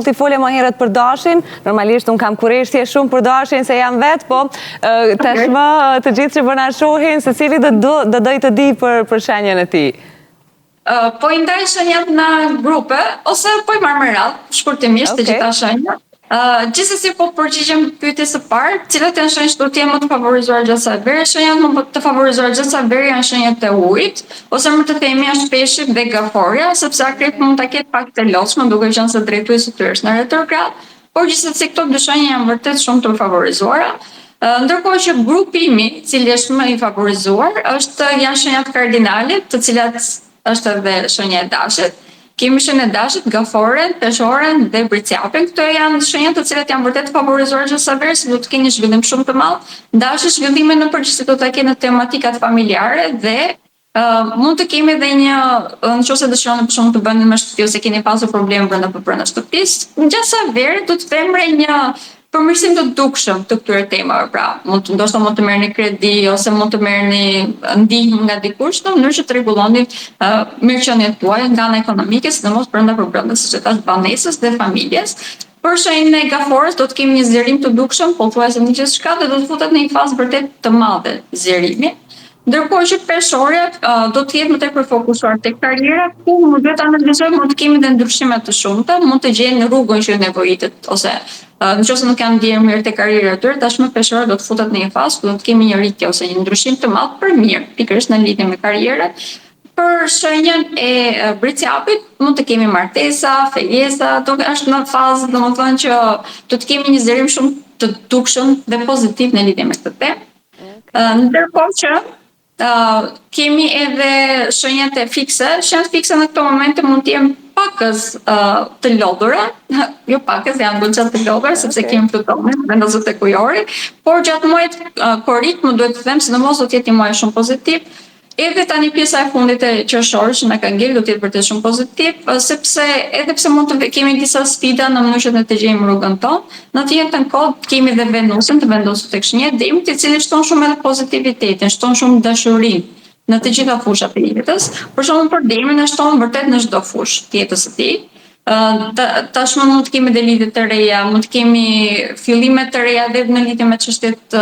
ti folja më herët për dashin, normalisht unë kam kurreshtje shumë për dashin se jam vetë, po tashmë të gjithë që përna shohin, se cili do dojë të di për shenjën e ti. Po i ndaj shenjat në grupe, ose po i marrë me radhë, shkurtimisht të gjitha shenjat. Gjithsesi po përgjigjem pyetjes së parë, cilat janë shenjat që do të jenë më të favorizuar gjatë sa veri? Shenjat më të favorizuar gjatë sa veri janë shenjat e ujit, ose më të themi janë shpeshi dhe gaforja, sepse akrit mund ta ketë pak të lodhshme, duke qenë se drejtuesi i tyre është në retrograd, por gjithsesi këto dy shenja janë vërtet shumë të favorizuara. Ndërkohë që grupi imi, i cili është më i favorizuar, janë shenjat kardinale, të cilat është edhe shenja e dashit. Kemi shenjën e dashit, gaforen, peshoren dhe bricjapin. Këto janë shenjat të cilat janë vërtet favorizuar gjatë sa veri, se do të kenë një zhvillim shumë të madh. Dashi zhvillime në përgjithësi do ta kenë në tematikat familjare dhe mund të kemi edhe një, nëse dëshironi për shembull të bëni me shtëpi ose keni pasur probleme brenda shtëpisë, gjatë sa veri do të femre një përmirësim të dukshëm të këtyre temave, pra, ndoshta mund të merrni kredi ose mund të merrni ndihmë nga dikush në mënyrë që të rregulloni mirëqenien tuaj nga ana ekonomike, sidomos brenda problemeve siç e thash banesës dhe familjes. Për shenjën e gaforës do të kemi një zgjerim të dukshëm, pothuajse në gjithçka dhe do të futet në një fazë vërtet të madhe zgjerimi. Ndërkohë që peshorja do të jetë më tepër fokusuar tek karriera, ku më duhet analizojmë, mund të kemi dhe ndryshime të shumta, mund të gjejnë në rrugën që nevojitet ose nëse nuk kanë ndier mirë te karriera e tyre, tashmë peshorja do të futet në një fazë ku do të kemi një rritje ose një ndryshim të madh për mirë, pikërisht në lidhje me karrierën. Për shenjën e bricjapit mund të kemi martesa, fejesa, është në fazë, domethënë që do të kemi një zgjerim shumë të dukshëm dhe pozitiv në lidhje me këtë temë. Ndërkohë që kemi edhe shenjat e fikse. Shenjat fikse në këto momente mund të jenë pakës të lodhura, jo pakës, janë goxha të lodhura, sepse kemi Plutonin, vendosur tek ujori, por gjatë muajit korrik, më duhet të them, sidomos do të jetë një muaj shumë pozitiv. Edhe tani pjesa e fundit e qershorit që na ka ngel do të jetë vërtet shumë pozitiv, sepse edhe pse mund të kemi disa sfida në mënyrë që të gjejmë rrugën tonë, në të njëjtën kohë kemi dhe Venusin të vendosur tek shenja e Dimrit, i cili shton shumë edhe pozitivitetin, shton shumë dashurinë në të gjitha fushat e jetës. Për shembull për Dimin e shton vërtet në çdo fushë të jetës së tij. Tashmë mund të kemi dhe lidhje të reja, mund të kemi fillime të reja dhe në lidhje me çështjet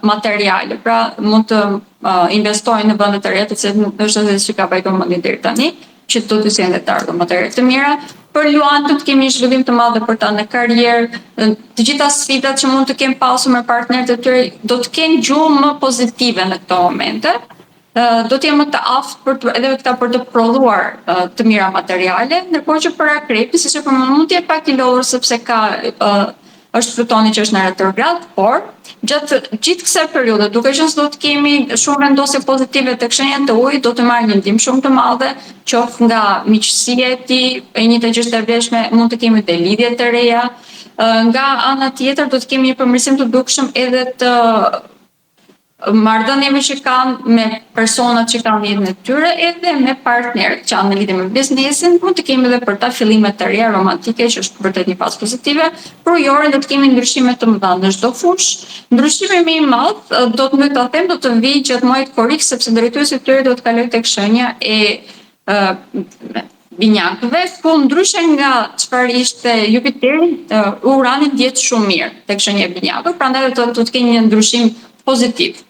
materiale, pra mund të investojnë në vende të reja të cilat është edhe që ka vajtur mendin deri tani, që do të sjellin të ardhmë materiale të mira. Për luantët kemi një zhvillim të madh për ta në karrierë, të gjitha sfidat që mund të kemë pasur me partnerët e tyre do të kenë gjuhë më pozitive në këto momente. Do të jemë më të aftë për të prodhuar të mira materiale, ndërkohë që për akrepin, siç e përmendëm, mund të jetë pak i lodhur sepse është Plutoni që është në retrograd, por gjatë gjithë kësaj periudhe, duke qenë se do të kemi shumë vendosje pozitive tek shenjat e ujit, do të marrë një ndihmë shumë të madhe, qoftë nga miqësia e tij, e njëjta gjë e vlefshme, mund të kemi dhe lidhje të reja. Nga ana tjetër do të kemi një përmirësim të dukshëm edhe të marrëdhënieve që kanë me personat që kanë në jetën e tyre, edhe me partnerët që kanë në lidhje me biznesin, mund të kemi edhe për ta fillime të reja romantike, që është vërtet një fazë pozitive. Për ujorin do të kemi ndryshime të mëdha në çdo fushë. Ndryshimi më i madh do të vijë gjatë muajit korrik, sepse drejtuesi i tyre do të kalojë tek shenja e binjakëve, ku ndryshe nga çfarë ishte Jupiteri, Urani dihet shumë mirë tek shenja e binjakëve, prandaj do të kemi një ndryshim pozitiv